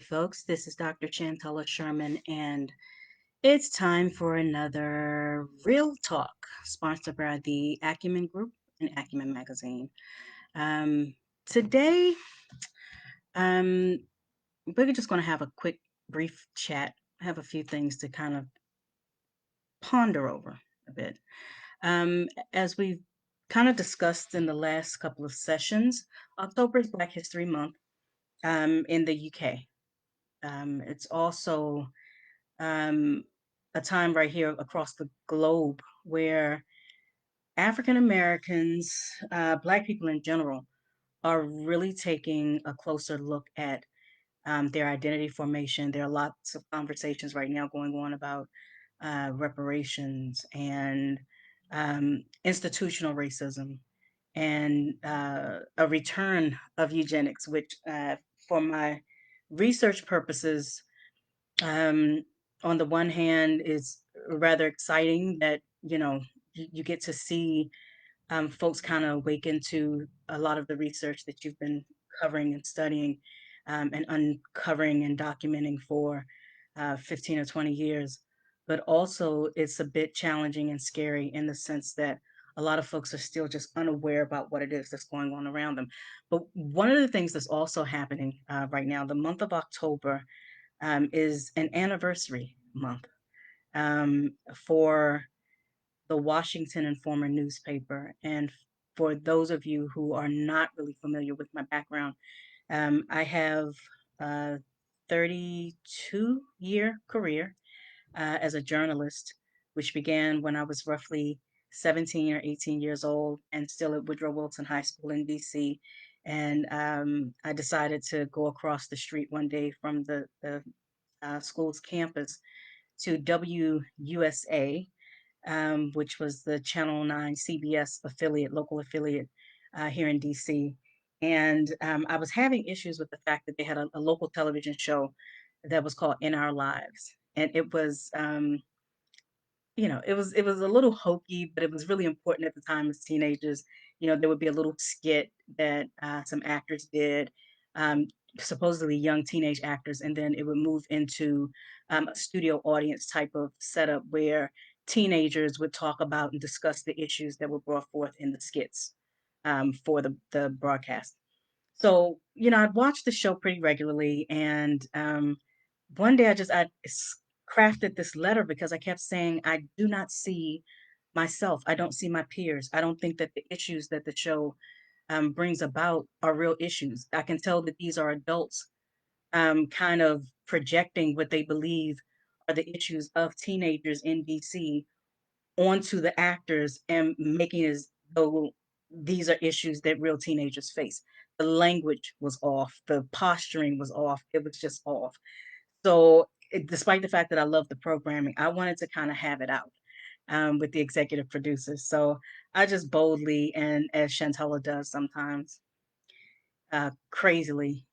folks. This is Dr. Chantella Sherman, and it's time for another Real Talk, sponsored by the Acumen Group and Acumen Magazine. Um, Today, um, we're just going to have a quick, brief chat. I have a few things to kind of ponder over a bit. As we've kind of discussed in the last couple of sessions, October is Black History Month in the UK. It's also um, a time right here across the globe where African Americans, Black people in general, are really taking a closer look at their identity formation. There are lots of conversations right now going on about reparations and institutional racism and a return of eugenics, which, for my research purposes, um, on the one hand, is rather exciting that you get to see folks kind of wake into a lot of the research that you've been covering and studying and uncovering and documenting for 15 or 20 years. But also, it's a bit challenging and scary in the sense that a lot of folks are still just unaware about what it is that's going on around them. But one of the things that's also happening right now, the month of October, is an anniversary month for the Washington Informer newspaper. And for those of you who are not really familiar with my background, I have a 32-year career as a journalist, which began when I was roughly 17 or 18 years old and still at Woodrow Wilson High School in DC. And I decided to go across the street one day from the school's campus to WUSA, which was the Channel 9 CBS affiliate, local affiliate here in DC. And I was having issues with the fact that they had a local television show that was called In Our Lives. And it was it was a little hokey, but it was really important at the time as teenagers. There would be a little skit that some actors did, um, supposedly young teenage actors, and then it would move into a studio audience type of setup where teenagers would talk about and discuss the issues that were brought forth in the skits for the broadcast. So, I'd watch the show pretty regularly, and one day I crafted this letter because I kept saying, I do not see myself. I don't see my peers. I don't think that the issues that the show brings about are real issues. I can tell that these are adults kind of projecting what they believe are the issues of teenagers in DC onto the actors and making it as though these are issues that real teenagers face. The language was off, the posturing was off, it was just off. So, despite the fact that I love the programming, I wanted to kind of have it out with the executive producers. So I just boldly, and as Chantella does sometimes, crazily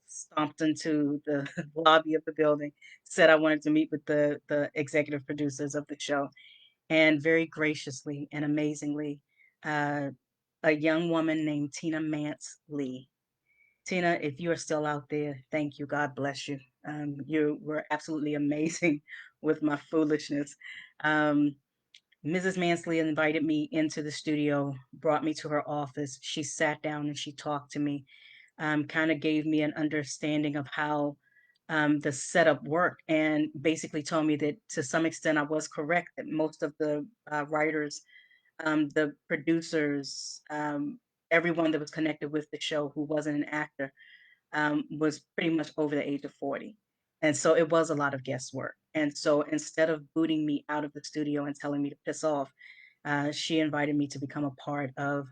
stomped into the lobby of the building, said I wanted to meet with the executive producers of the show, and very graciously and amazingly, uh, a young woman named Tina Mance Lee. Tina, if you are still out there, thank you. God bless you. You were absolutely amazing with my foolishness. Um, Mrs. Mansley invited me into the studio, brought me to her office. She sat down and she talked to me, kind of gave me an understanding of how the setup worked, and basically told me that to some extent I was correct, that most of the writers, the producers, everyone that was connected with the show who wasn't an actor was pretty much over the age of 40. And so it was a lot of guesswork. And so instead of booting me out of the studio and telling me to piss off, she invited me to become a part of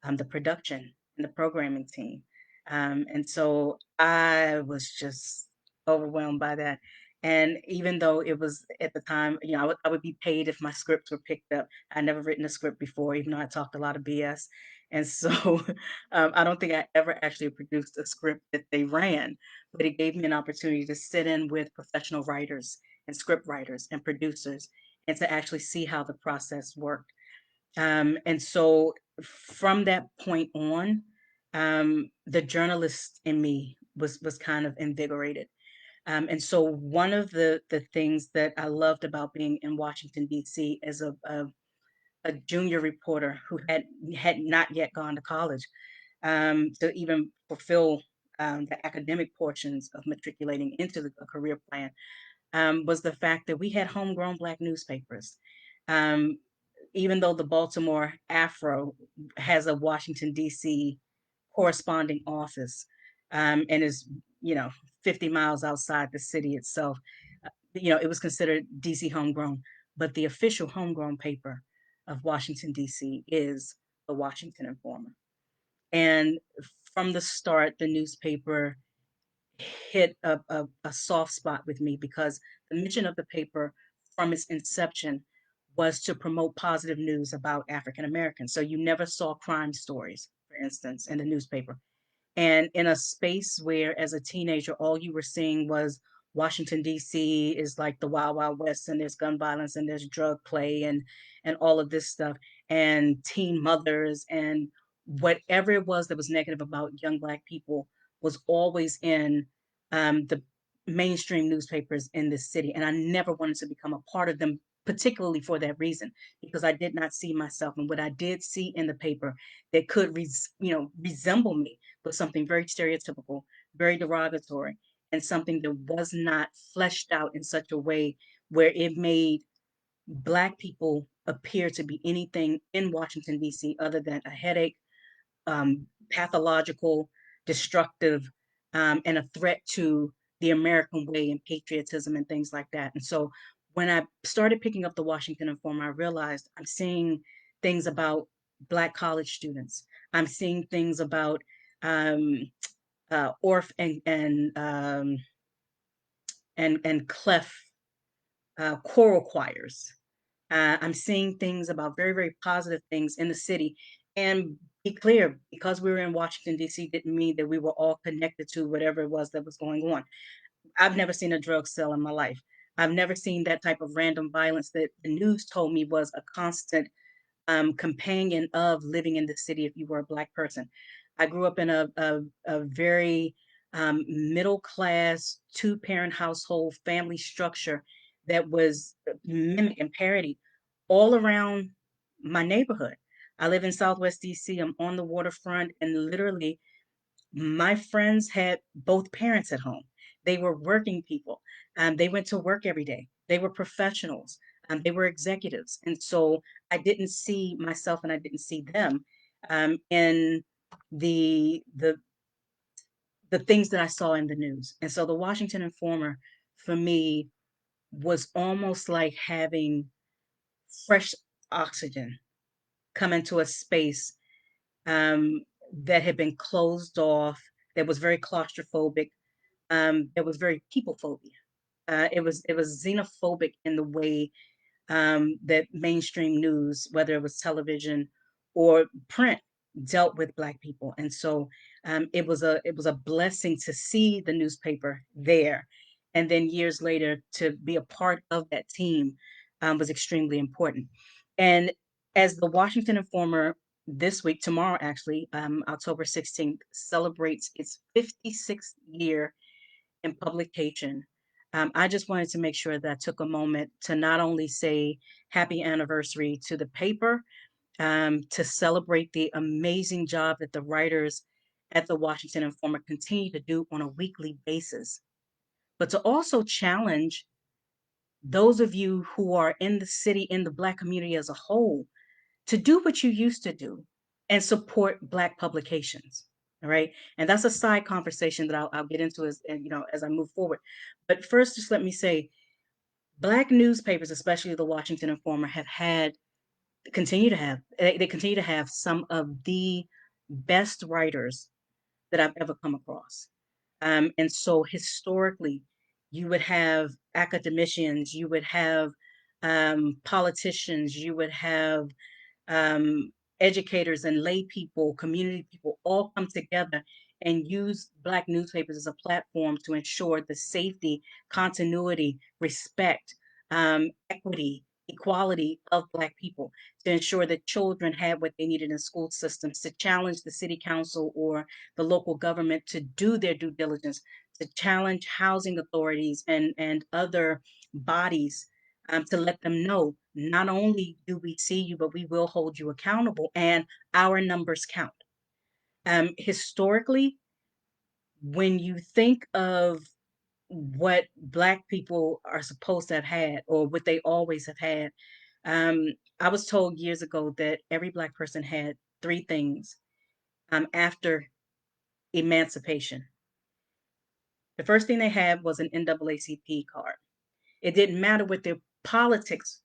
the production and the programming team. And so I was just overwhelmed by that. And even though it was at the time, I would be paid if my scripts were picked up. I'd never written a script before, even though I talked a lot of BS. And so I don't think I ever actually produced a script that they ran, but it gave me an opportunity to sit in with professional writers and script writers and producers and to actually see how the process worked. And so from that point on, the journalist in me was kind of invigorated. And so one of the things that I loved about being in Washington D.C. as a junior reporter who had not yet gone to college, to even fulfill the academic portions of matriculating into a career plan, was the fact that we had homegrown Black newspapers. Um, Even though the Baltimore Afro has a Washington, D.C. corresponding office, and is, you know, 50 miles outside the city itself, it was considered D.C. homegrown. But the official homegrown paper of Washington, D.C. is the Washington Informer. And from the start, the newspaper hit a soft spot with me because the mission of the paper from its inception was to promote positive news about African Americans. So you never saw crime stories, for instance, in the newspaper. And in a space where, as a teenager, all you were seeing was Washington, D.C. is like the Wild Wild West, and there's gun violence and there's drug play and all of this stuff, and teen mothers and whatever it was that was negative about young Black people was always in the mainstream newspapers in this city. And I never wanted to become a part of them, particularly for that reason, because I did not see myself. And what I did see in the paper that could, resemble me was something very stereotypical, very derogatory, and something that was not fleshed out in such a way where it made Black people appear to be anything in Washington, D.C., other than a headache, pathological, destructive, and a threat to the American way and patriotism and things like that. And so when I started picking up the Washington Informer, I realized I'm seeing things about Black college students. I'm seeing things about um, Orff and clef choral choirs. I'm seeing things about very, very positive things in the city. And be clear, because we were in Washington, D.C., didn't mean that we were all connected to whatever it was that was going on. I've never seen a drug sale in my life. I've never seen that type of random violence that the news told me was a constant companion of living in the city if you were a Black person. I grew up in a very middle class, two-parent household family structure that was mimic and parody all around my neighborhood. I live in Southwest DC. I'm on the waterfront, and literally my friends had both parents at home. They were working people. They went to work every day. They were professionals. They were executives. And so I didn't see myself and I didn't see them in the the things that I saw in the news. And so the Washington Informer for me was almost like having fresh oxygen come into a space um, that had been closed off, that was very claustrophobic, that was very people phobia. It was xenophobic in the way that mainstream news, whether it was television or print, dealt with Black people. And so it was a blessing to see the newspaper there, and then years later to be a part of that team was extremely important. And as the Washington Informer this week, tomorrow actually, October 16th, celebrates its 56th year in publication, I just wanted to make sure that I took a moment to not only say happy anniversary to the paper, to celebrate the amazing job that the writers at the Washington Informer continue to do on a weekly basis, but to also challenge those of you who are in the city, in the Black community as a whole, to do what you used to do and support Black publications. All right. And that's a side conversation that I'll get into as I move forward. But first, just let me say, Black newspapers, especially the Washington Informer, they continue to have some of the best writers that I've ever come across. And so historically, you would have academicians, you would have politicians, you would have um, educators and lay people, community people all come together and use Black newspapers as a platform to ensure the safety, continuity, respect, equity. equality of Black people, to ensure that children had what they needed in school systems, to challenge the city council or the local government to do their due diligence, to challenge housing authorities and other bodies, to let them know not only do we see you, but we will hold you accountable and our numbers count. Historically, when you think of what Black people are supposed to have had or what they always have had, um, I was told years ago that every Black person had three things after emancipation. The first thing they had was an NAACP card. It didn't matter what their politics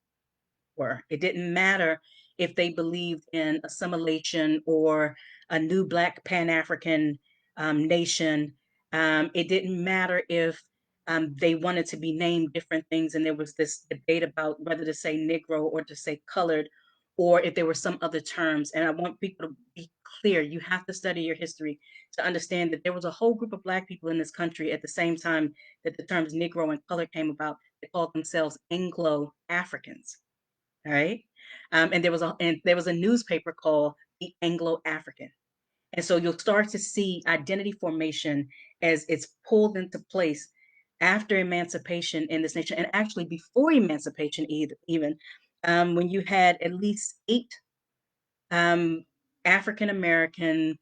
were. It didn't matter if they believed in assimilation or a new Black Pan African nation. It didn't matter if they wanted to be named different things, and there was this debate about whether to say Negro or to say colored, or if there were some other terms. And I want people to be clear: you have to study your history to understand that there was a whole group of Black people in this country at the same time that the terms Negro and color came about. They called themselves Anglo Africans. All right. And there was a newspaper called the Anglo African. And so you'll start to see identity formation as it's pulled into place after emancipation in this nation, and actually before emancipation, even when you had at least eight um, African American,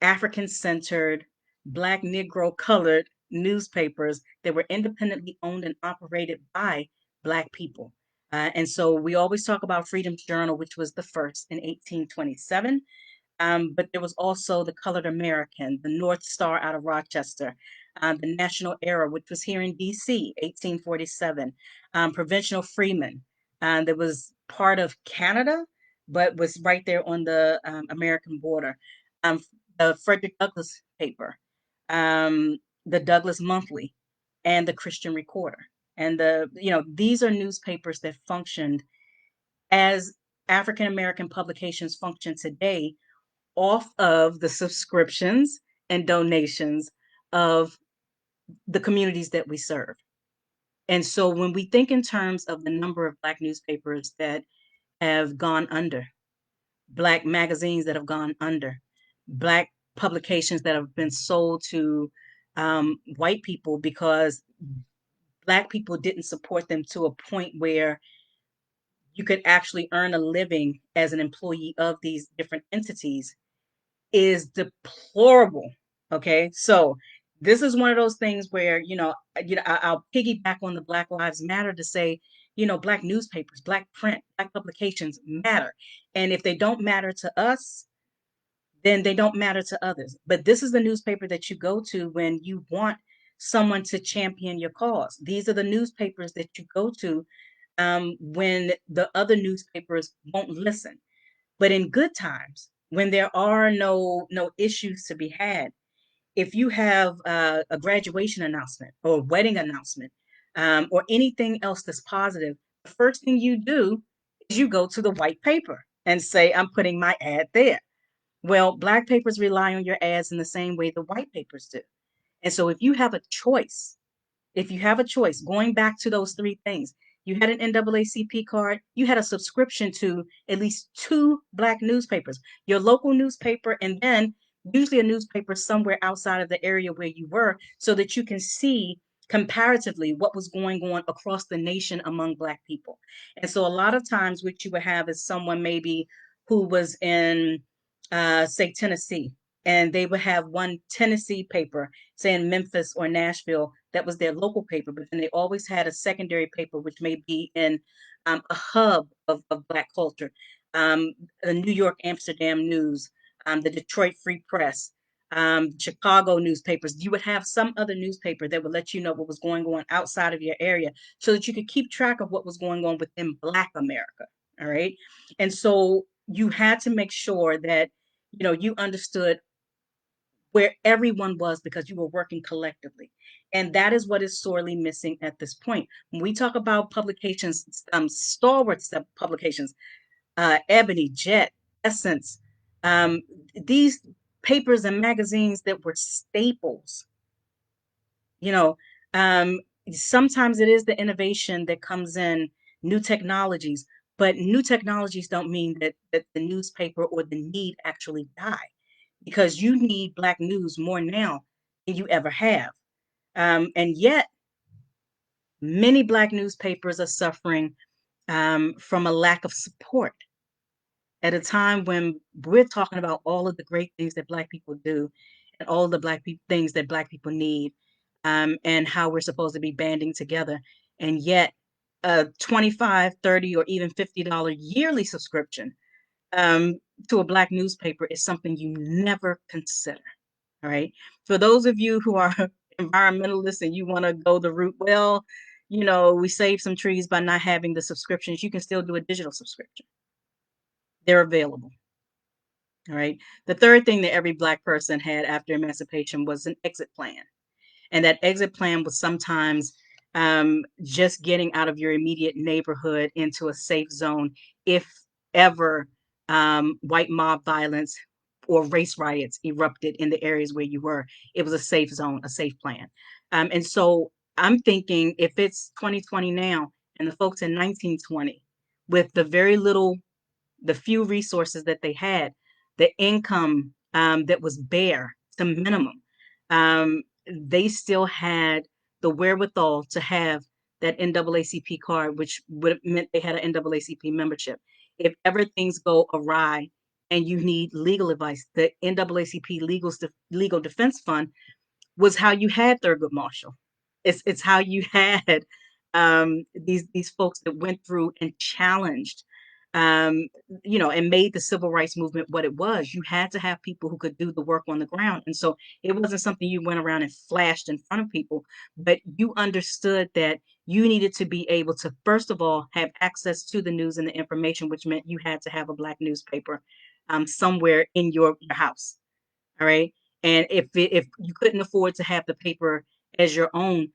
African centered, Black, Negro, colored newspapers that were independently owned and operated by Black people. And so we always talk about Freedom's Journal, which was the first in 1827. But there was also the Colored American, the North Star out of Rochester, the National Era, which was here in DC, 1847, Provincial Freeman, that was part of Canada, but was right there on the American border. Um, the Frederick Douglass paper, the Douglass Monthly, and the Christian Recorder. And these are newspapers that functioned as African American publications function today off of the subscriptions and donations of the communities that we serve. And so when we think in terms of the number of Black newspapers that have gone under, Black magazines that have gone under, Black publications that have been sold to white people because Black people didn't support them to a point where you could actually earn a living as an employee of these different entities, is deplorable. Okay, so this is one of those things where I'll piggyback on the Black Lives Matter to say, Black newspapers, Black print, Black publications matter, and if they don't matter to us, then they don't matter to others. But this is the newspaper that you go to when you want someone to champion your cause. These are the newspapers that you go to when the other newspapers won't listen. But in good times, when there are no issues to be had, if you have a graduation announcement or a wedding announcement, or anything else that's positive, the first thing you do is you go to the white paper and say, I'm putting my ad there. Well, Black papers rely on your ads in the same way the white papers do. And so if you have a choice, going back to those three things, you had an NAACP card, you had a subscription to at least two Black newspapers, your local newspaper, and then usually a newspaper somewhere outside of the area where you were, so that you can see comparatively what was going on across the nation among Black people. And so a lot of times what you would have is someone maybe who was in, say, Tennessee, and they would have one Tennessee paper, say in Memphis or Nashville, that was their local paper, but then they always had a secondary paper, which may be in a hub of Black culture. The New York Amsterdam News, the Detroit Free Press, Chicago newspapers. You would have some other newspaper that would let you know what was going on outside of your area, so that you could keep track of what was going on within Black America. All right. And so you had to make sure that you understood where everyone was, because you were working collectively. And that is what is sorely missing at this point. When we talk about publications, stalwart publications, Ebony, Jet, Essence, um, these papers and magazines that were staples, you know, um, sometimes it is the innovation that comes in new technologies. But new technologies don't mean that the newspaper or the need actually die, because you need Black news more now than you ever have. And yet, many Black newspapers are suffering from a lack of support at a time when we're talking about all of the great things that Black people do and all the things that Black people need, and how we're supposed to be banding together. And yet, a 25, 30, or even $50 yearly subscription um, to a Black newspaper is something you never consider. All right. For those of you who are environmentalists and you want to go the route, well, we save some trees by not having the subscriptions. You can still do a digital subscription. They're available. All right. The third thing that every Black person had after emancipation was an exit plan. And that exit plan was sometimes just getting out of your immediate neighborhood into a safe zone if ever white mob violence or race riots erupted in the areas where you were. It was a safe zone, a safe plan. And so I'm thinking, if it's 2020 now and the folks in 1920, with the few resources that they had, the income that was bare to minimum, they still had the wherewithal to have that NAACP card, which would have meant they had an NAACP membership. If ever things go awry and you need legal advice, the NAACP Legal Defense Fund was how you had Thurgood Marshall. It's how you had these folks that went through and challenged, um, and made the civil rights movement what it was. You had to have people who could do the work on the ground, and so it wasn't something you went around and flashed in front of people, but you understood that you needed to be able to, first of all, have access to the news and the information, which meant you had to have a Black newspaper somewhere in your house. All right. And if you couldn't afford to have the paper as your own,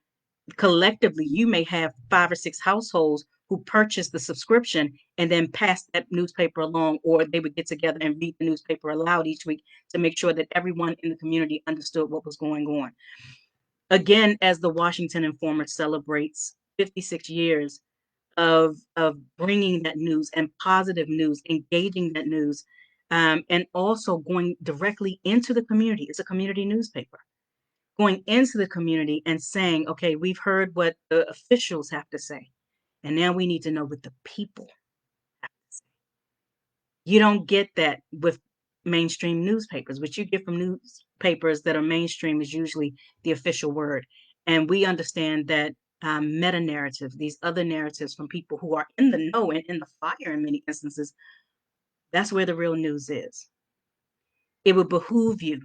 collectively, you may have 5 or 6 households who purchased the subscription and then passed that newspaper along, or they would get together and read the newspaper aloud each week to make sure that everyone in the community understood what was going on. Again, as the Washington Informer celebrates 56 years of bringing that news and positive news, engaging that news, and also going directly into the community. It's a community newspaper. Going into the community and saying, okay, we've heard what the officials have to say, and now we need to know what the people have to say. You don't get that with mainstream newspapers. What you get from newspapers that are mainstream is usually the official word. And we understand that meta narrative, these other narratives from people who are in the know and in the fire in many instances, that's where the real news is. It would behoove you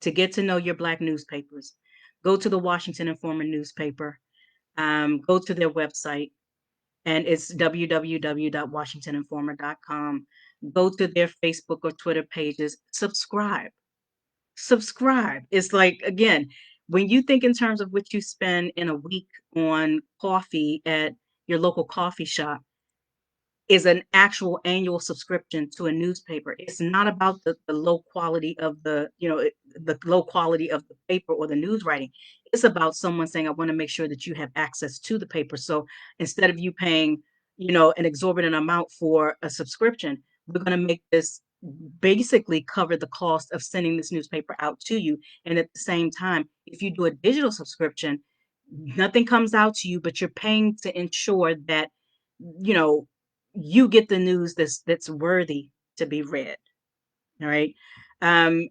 to get to know your Black newspapers. Go to the Washington Informer newspaper, go to their website, and it's www.washingtoninformer.com. Go to their Facebook or Twitter pages, subscribe. Subscribe. It's like, again, when you think in terms of what you spend in a week on coffee at your local coffee shop, is an actual annual subscription to a newspaper. It's not about the low quality of the low quality of the paper or the news writing. It's about someone saying, I want to make sure that you have access to the paper. So instead of you paying, an exorbitant amount for a subscription, we're going to make this basically cover the cost of sending this newspaper out to you. And at the same time, if you do a digital subscription, nothing comes out to you, but you're paying to ensure that, you know, you get the news that's worthy to be read. All right. Um,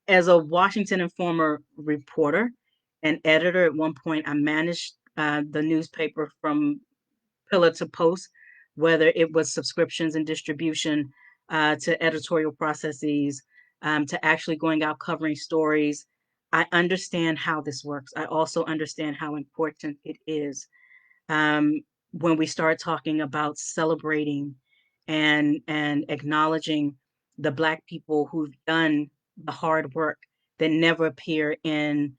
as a Washington Informer reporter and editor, at one point, I managed the newspaper from pillar to post, whether it was subscriptions and distribution, to editorial processes, to actually going out covering stories. I understand how this works. I also understand how important it is, um, when we start talking about celebrating and acknowledging the Black people who've done the hard work that never appear in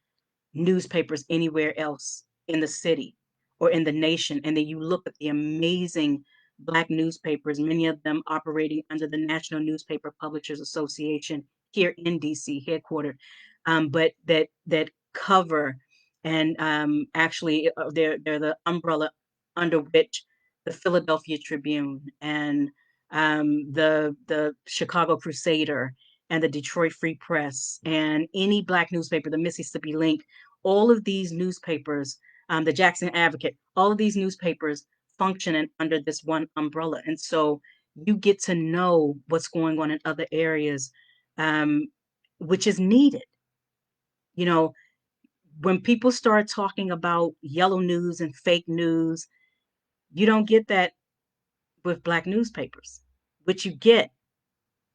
newspapers anywhere else in the city or in the nation. And then you look at the amazing Black newspapers, many of them operating under the National Newspaper Publishers Association here in DC headquartered, but that cover and actually they're the umbrella under which the Philadelphia Tribune and the Chicago Crusader and the Detroit Free Press and any black newspaper, the Mississippi Link, all of these newspapers, the Jackson Advocate, all of these newspapers functioning under this one umbrella. And so you get to know what's going on in other areas, um, which is needed. You know, when people start talking about yellow news and fake news, you don't get that with black newspapers. What you get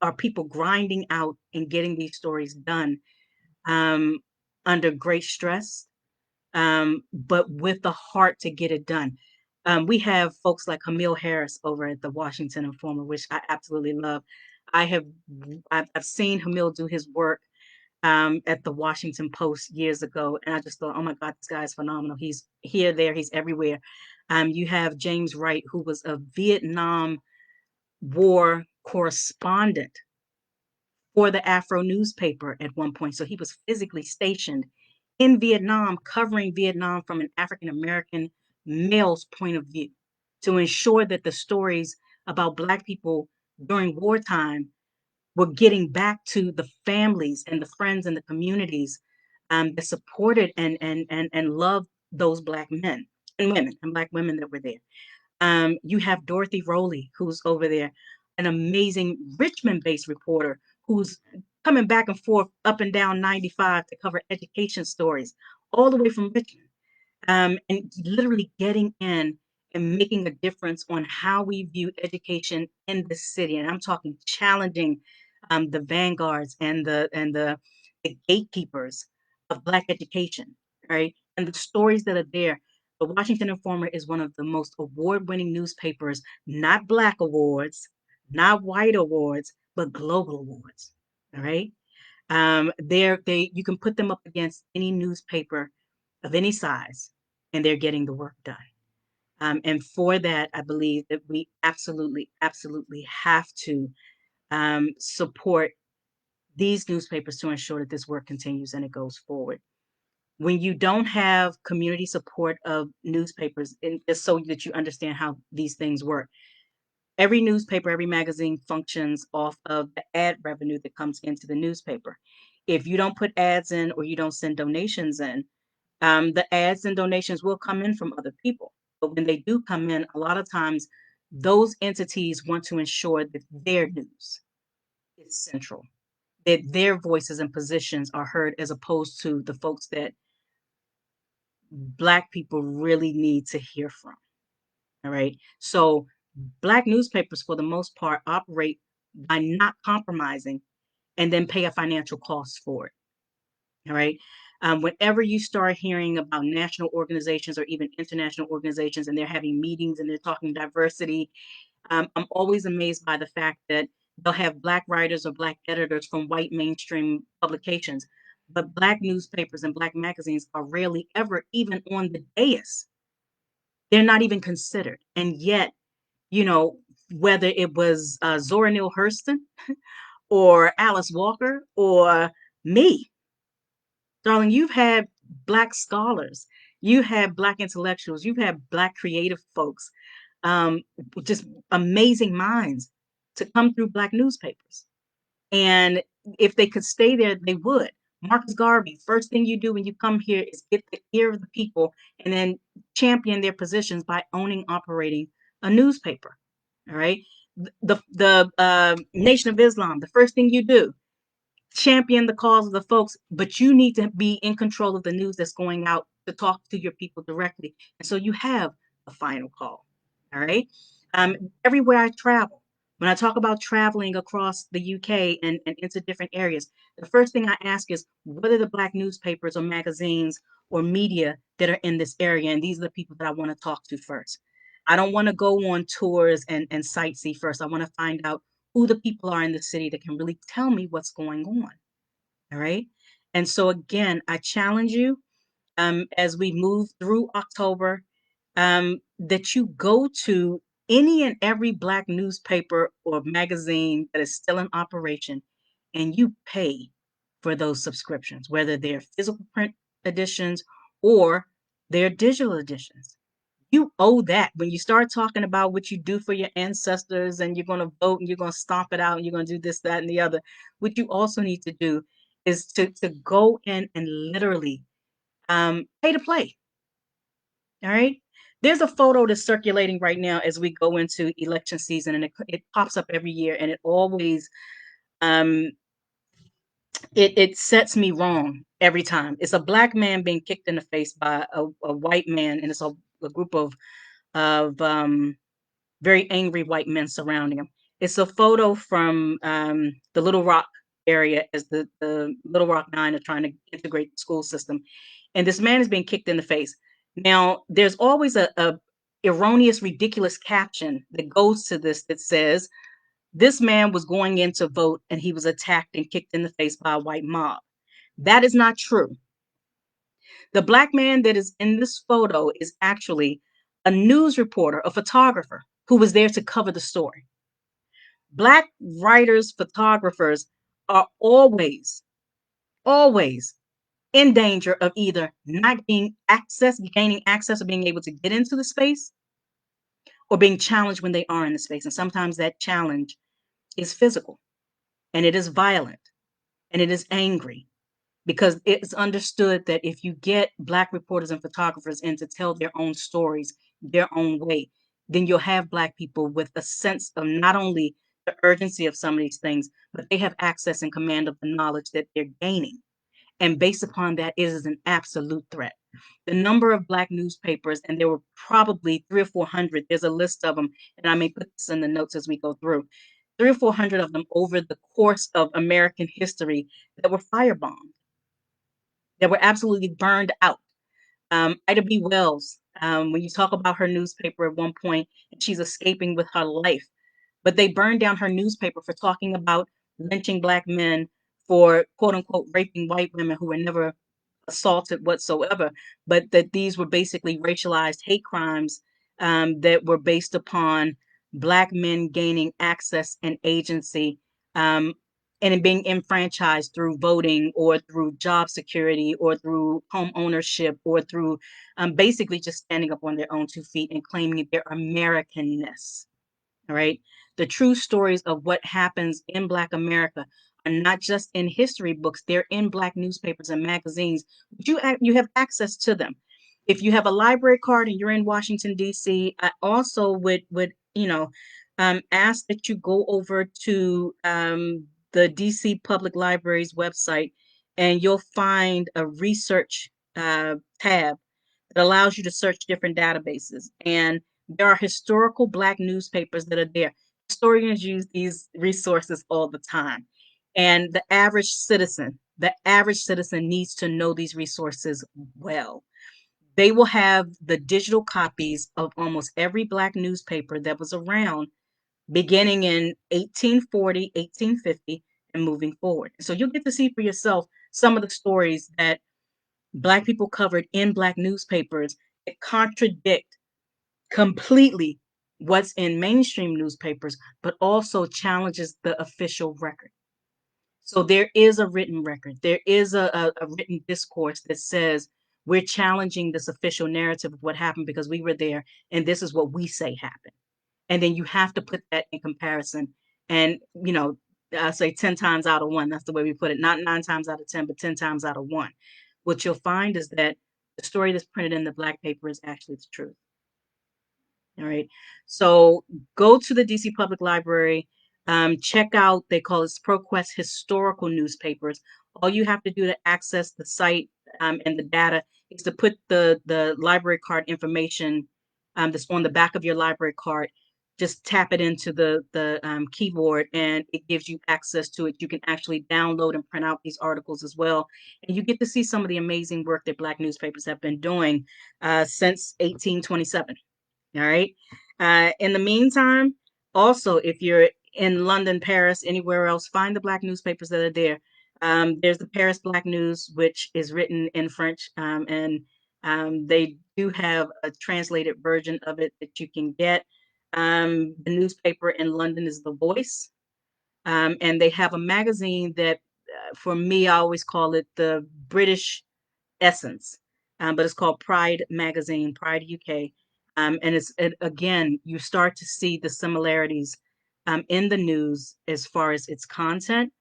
are people grinding out and getting these stories done um, under great stress, but with the heart to get it done. We have folks like Hamil Harris over at the Washington Informer, which I absolutely love. I have I've seen Hamil do his work at the Washington Post years ago, and I just thought, oh my God, this guy is phenomenal. He's here, there, he's everywhere. You have James Wright, who was a Vietnam War correspondent for the Afro newspaper at one point. So he was physically stationed in Vietnam, covering Vietnam from an African American male's point of view to ensure that the stories about Black people during wartime were getting back to the families and the friends and the communities that supported and loved those Black men and women and Black women that were there. You have Dorothy Rowley, who's over there, an amazing Richmond-based reporter who's coming back and forth up and down 95 to cover education stories all the way from Richmond, and literally getting in and making a difference on how we view education in the city. And I'm talking challenging the vanguards and the gatekeepers of Black education, right? And the stories that are there. The Washington Informer is one of the most award-winning newspapers, not Black awards, not white awards, but global awards. All right. They you can put them up against any newspaper of any size, and they're getting the work done. And for that, I believe that we absolutely, absolutely have to support these newspapers to ensure that this work continues and it goes forward. When you don't have community support of newspapers, and just so that you understand how these things work, every newspaper, every magazine functions off of the ad revenue that comes into the newspaper. If you don't put ads in or you don't send donations in, the ads and donations will come in from other people. But when they do come in, a lot of times those entities want to ensure that their news is central, that their voices and positions are heard as opposed to the folks that Black people really need to hear from. All right. So Black newspapers, for the most part, operate by not compromising and then pay a financial cost for it. All right. Whenever you start hearing about national organizations or even international organizations and they're having meetings and they're talking diversity, I'm always amazed by the fact that they'll have Black writers or Black editors from white mainstream publications, but Black newspapers and Black magazines are rarely ever even on the dais. They're not even considered. And yet, you know, whether it was Zora Neale Hurston or Alice Walker or me, darling, you've had Black scholars, you have Black intellectuals, you've had Black creative folks, um, just amazing minds to come through Black newspapers. And if they could stay there, they would. Marcus Garvey, first thing you do when you come here is get the ear of the people and then champion their positions by owning, operating a newspaper. All right. The Nation of Islam, the first thing you do, champion the cause of the folks, but you need to be in control of the news that's going out to talk to your people directly. And so you have a final call. All right. Everywhere I travel, when I talk about traveling across the UK and into different areas, the first thing I ask is what are the Black newspapers or magazines or media that are in this area? And these are the people that I want to talk to first. I don't want to go on tours and sightsee first. I want to find out who the people are in the city that can really tell me what's going on. All right. And so, again, I challenge you as we move through October that you go to any and every Black newspaper or magazine that is still in operation and you pay for those subscriptions, whether they're physical print editions or they're digital editions. You owe that when you start talking about what you do for your ancestors and you're going to vote and you're going to stomp it out and you're going to do this, that, and the other. What you also need to do is to go in and literally pay to play. All right. There's a photo that's circulating right now as we go into election season, and it pops up every year, and it always um, it sets me wrong every time. It's a black man being kicked in the face by a white man, and it's a group of very angry white men surrounding him. It's a photo from the Little Rock area as the Little Rock Nine are trying to integrate the school system, and this man is being kicked in the face. Now, there's always a erroneous, ridiculous caption that goes to this that says, "This man was going in to vote and he was attacked and kicked in the face by a white mob." That is not true. The black man that is in this photo is actually a news reporter, a photographer who was there to cover the story. Black writers, photographers are always in danger of either not gaining access or being able to get into the space or being challenged when they are in the space. And sometimes that challenge is physical and it is violent and it is angry because it's understood that if you get Black reporters and photographers in to tell their own stories, their own way, then you'll have Black people with a sense of not only the urgency of some of these things, but they have access and command of the knowledge that they're gaining. And based upon that, it is an absolute threat. The number of Black newspapers, and there were probably three or 400, there's a list of them, and I may put this in the notes as we go through, three or 400 of them over the course of American history that were firebombed, that were absolutely burned out. Ida B. Wells, when you talk about her newspaper at one point, and she's escaping with her life, but they burned down her newspaper for talking about lynching Black men for quote unquote raping white women who were never assaulted whatsoever, but that these were basically racialized hate crimes that were based upon Black men gaining access and agency um, and being enfranchised through voting or through job security or through home ownership or through basically just standing up on their own 2 feet and claiming their Americanness. All right. The true stories of what happens in Black America are not just in history books, they're in Black newspapers and magazines. You have access to them. If you have a library card and you're in Washington, D.C., I also would ask that you go over to the D.C. Public Library's website and you'll find a research tab that allows you to search different databases. And there are historical Black newspapers that are there. Historians use these resources all the time. And the average citizen needs to know these resources well. They will have the digital copies of almost every Black newspaper that was around beginning in 1840, 1850, and moving forward. So you'll get to see for yourself some of the stories that Black people covered in Black newspapers that contradict completely what's in mainstream newspapers, but also challenges the official record. So there is a written record, there is a written discourse that says we're challenging this official narrative of what happened because we were there, and this is what we say happened. And then you have to put that in comparison. And, I say 10 times out of one, that's the way we put it, not 9 times out of 10, but 10 times out of one. What you'll find is that the story that's printed in the Black paper is actually the truth. All right. So go to the DC Public Library, check out, they call it ProQuest historical newspapers. All you have to do to access the site and the data is to put the library card information that's on the back of your library card. Just tap it into the keyboard and it gives you access to it. You can actually download and print out these articles as well. And you get to see some of the amazing work that Black newspapers have been doing since 1827. All right. In the meantime, also, if you're in London, Paris, anywhere else, find the Black newspapers that are there. There's the Paris Black News, which is written in French, and they do have a translated version of it that you can get. The newspaper in London is The Voice, and they have a magazine that, for me, I always call it the British Essence, but it's called Pride Magazine, Pride UK. And again, you start to see the similarities in the news as far as its content.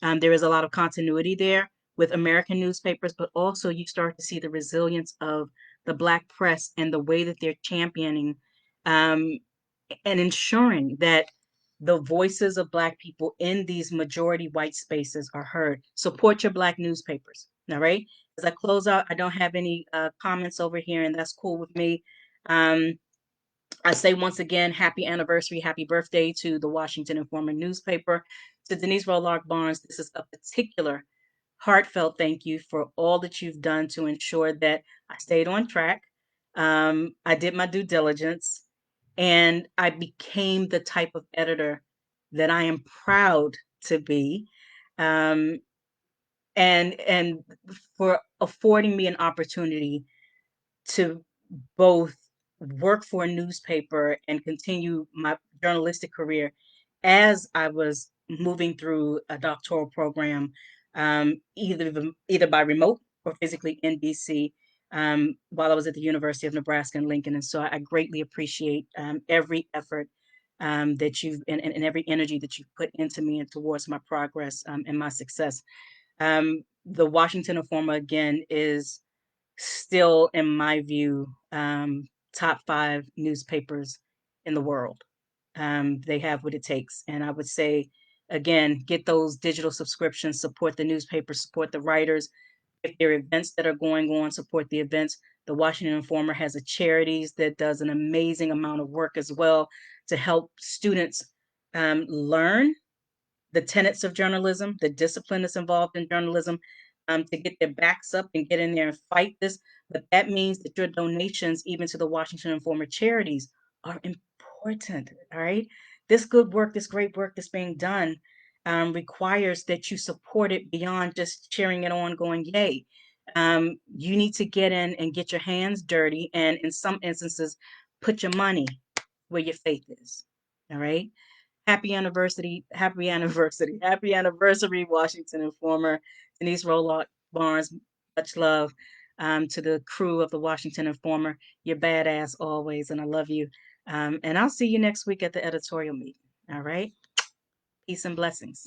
There is a lot of continuity there with American newspapers, but also you start to see the resilience of the Black press and the way that they're championing um, and ensuring that the voices of Black people in these majority white spaces are heard. Support your Black newspapers. All right. As I close out, I don't have any comments over here, and that's cool with me. Um, I say once again, happy anniversary, happy birthday to the Washington Informer newspaper. To Denise Rolark Barnes, this is a particular heartfelt thank you for all that you've done to ensure that I stayed on track. I did my due diligence, and I became the type of editor that I am proud to be. Um, and for affording me an opportunity to both work for a newspaper and continue my journalistic career as I was moving through a doctoral program, either by remote or physically in DC, while I was at the University of Nebraska in Lincoln. And so I greatly appreciate every effort that you've and every energy that you've put into me and towards my progress and my success. The Washington Informer again is still, in my view, top five newspapers in the world. They have what it takes. And I would say, again, get those digital subscriptions, support the newspaper, support the writers. If there are events that are going on, support the events. The Washington Informer has a charities that does an amazing amount of work as well to help students learn the tenets of journalism, the discipline that's involved in journalism, to get their backs up and get in there and fight this. But that means that your donations, even to the Washington Informer charities, are important. All right. This good work, this great work that's being done requires that you support it beyond just cheering it on, going, yay. You need to get in and get your hands dirty. And in some instances, put your money where your faith is. All right. Happy anniversary, happy anniversary, happy anniversary, Washington Informer. Denise Roloff Barnes, much love to the crew of the Washington Informer. You're badass always, and I love you. And I'll see you next week at the editorial meeting. All right. Peace and blessings.